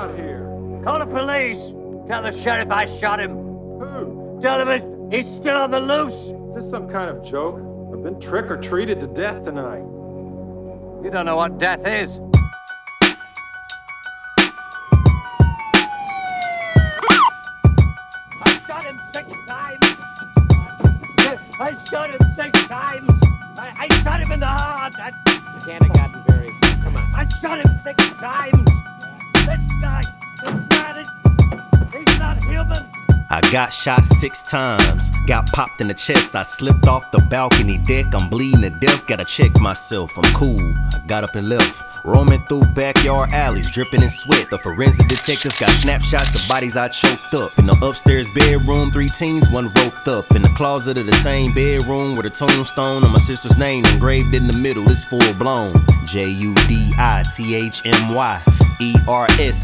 out here? Call the police. Tell the sheriff I shot him. Who? Tell him he's still on the loose. Is this some kind of joke? I've been trick-or-treated to death tonight. You don't know what death is. I shot him 6 times. I shot him 6 times. I shot him in the heart. You can't have gotten very... Come on. I shot him 6 times. This guy, he's not human. I got shot 6 times, got popped in the chest. I slipped off the balcony deck. I'm bleeding to death, gotta check myself. I'm cool, I got up and left. Roaming through backyard alleys, dripping in sweat. The forensic detectives got snapshots of bodies I choked up. In the upstairs bedroom, 3 teens, 1 roped up. In the closet of the same bedroom with a tombstone on my sister's name engraved in the middle. It's full blown. JUDITHMY.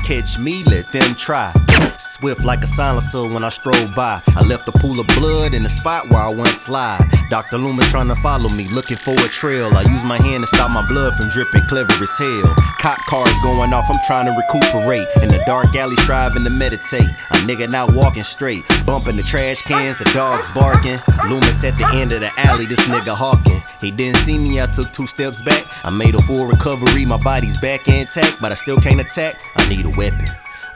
Catch me, let them try. Swift like a silencer when I stroll by. I left a pool of blood in the spot where I once lied. Dr. Loomis trying to follow me, looking for a trail. I use my hand to stop my blood from dripping, clever as hell. Cop cars going off, I'm trying to recuperate. In the dark alley, striving to meditate. A nigga not walking straight, bumping the trash cans, the dogs barking. Loomis at the end of the alley, this nigga hawking. He didn't see me, I took 2 steps back. I made a full recovery, my body's back intact, but I still can't attack. I need a weapon.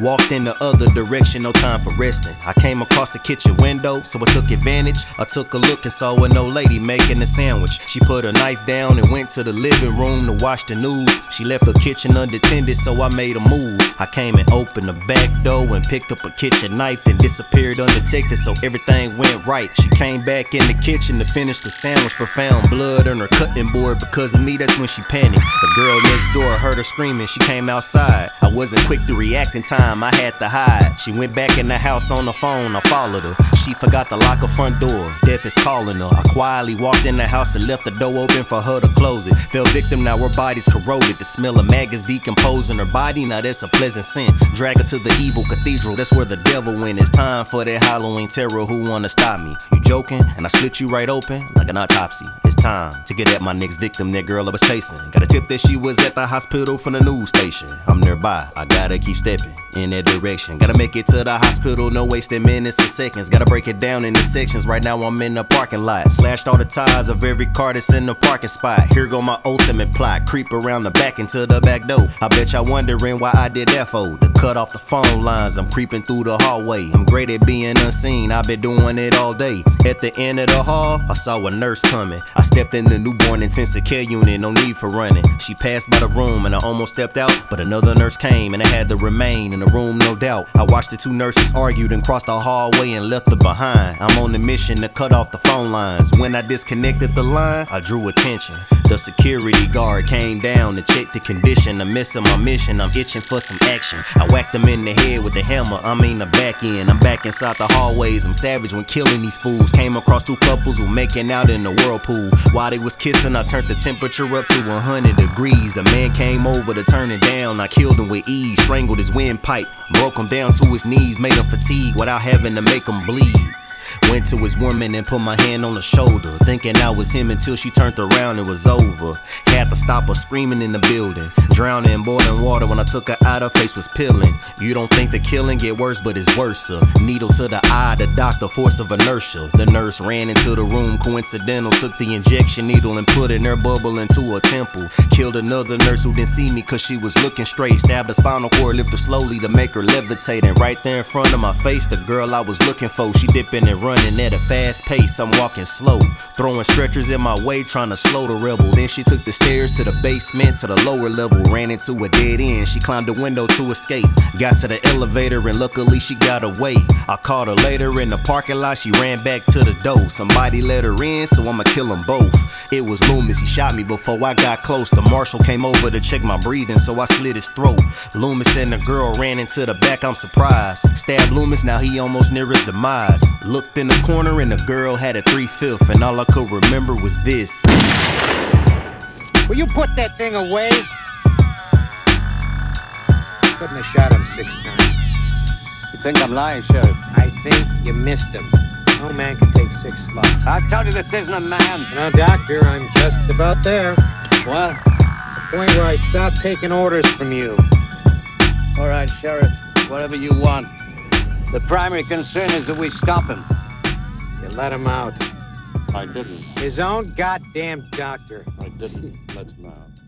Walked in the other direction, no time for resting. I came across a kitchen window, so I took advantage. I took a look and saw an old lady making a sandwich. She put her knife down and went to the living room to watch the news. She left the kitchen unattended, so I made a move. I came and opened the back door and picked up a kitchen knife, then disappeared undetected, so everything went right. She came back in the kitchen to finish the sandwich, but found blood on her cutting board. Because of me, that's when she panicked. The girl next door heard her screaming, she came outside. I wasn't quick to react in time, I had to hide. She went back in the house on the phone, I followed her. She forgot to lock her front door, death is calling her. I quietly walked in the house and left the door open for her to close it. Fell victim, now her body's corroded. The smell of maggots decomposing her body, now that's a pleasant scent. Drag her to the evil cathedral, that's where the devil went. It's time for that Halloween terror, who wanna stop me? You joking? And I split you right open like an autopsy. It's time to get at my next victim, that girl I was chasing. Got a tip that she was at the hospital from the news station. I'm nearby, I gotta keep stepping in that direction. Gotta make it to the hospital, no wasting minutes or seconds. Gotta break it down into sections. Right now I'm in the parking lot. Slashed all the tires of every car that's in the parking spot. Here go my ultimate plot. Creep around the back into the back door. I bet y'all wondering why I did that for. To cut off the phone lines. I'm creeping through the hallway. I'm great at being unseen. I've been doing it all day. At the end of the hall, I saw a nurse coming. I stepped in the newborn intensive care unit. No need for running. She passed by the room and I almost stepped out, but another nurse came and I had to remain in the room, no doubt. I watched the 2 nurses argued and crossed the hallway and left her behind. I'm on a mission to cut off the phone lines. When I disconnected the line, I drew attention. The security guard came down to check the condition. I'm missing my mission, I'm itching for some action. I whacked him in the head with a hammer, the back end. I'm back inside the hallways, I'm savage when killing these fools. Came across 2 couples who making out in the whirlpool. While they was kissing, I turned the temperature up to 100 degrees. The man came over to turn it down. I killed him with ease, strangled his windpipe, broke him down to his knees, made him fatigue without having to make him bleed. Went to his woman and put my hand on her shoulder, thinking I was him until she turned around and was over. Had to stop her screaming in the building, drowning in boiling water. When I took her out, her face was peeling. You don't think the killing get worse, but it's worse. Needle to the eye, the doctor, force of inertia. The nurse ran into the room, coincidental, took the injection needle and put an air bubble into her temple. Killed another nurse who didn't see me cause she was looking straight. Stabbed her spinal cord, lifted her slowly to make her levitate. And right there in front of my face, the girl I was looking for, she dipping and running at a fast pace. I'm walking slow, throwing stretchers in my way, trying to slow the rebel. Then she took the stairs to the basement to the lower level, ran into a dead end. She climbed the window to escape, got to the elevator and luckily she got away. I called her later in the parking lot, she ran back to the door. Somebody let her in, so I'ma kill them both. It was Loomis, he shot me before I got close. The marshal came over to check my breathing, so I slit his throat. Loomis and the girl ran into the back, I'm surprised. Stabbed Loomis, now he almost near his demise. Looked in the corner and the girl had a 3/5, and all I could remember was this. Will you put that thing away? Couldn't have shot him 6 times. You think I'm lying, Sheriff? I think you missed him. No man can take 6 slugs. I told you this isn't a man. Now, Doctor, I'm just about there. What? The point where I stopped taking orders from you. All right, Sheriff, whatever you want. The primary concern is that we stop him. You let him out. I didn't. His own goddamn doctor. I didn't let him out.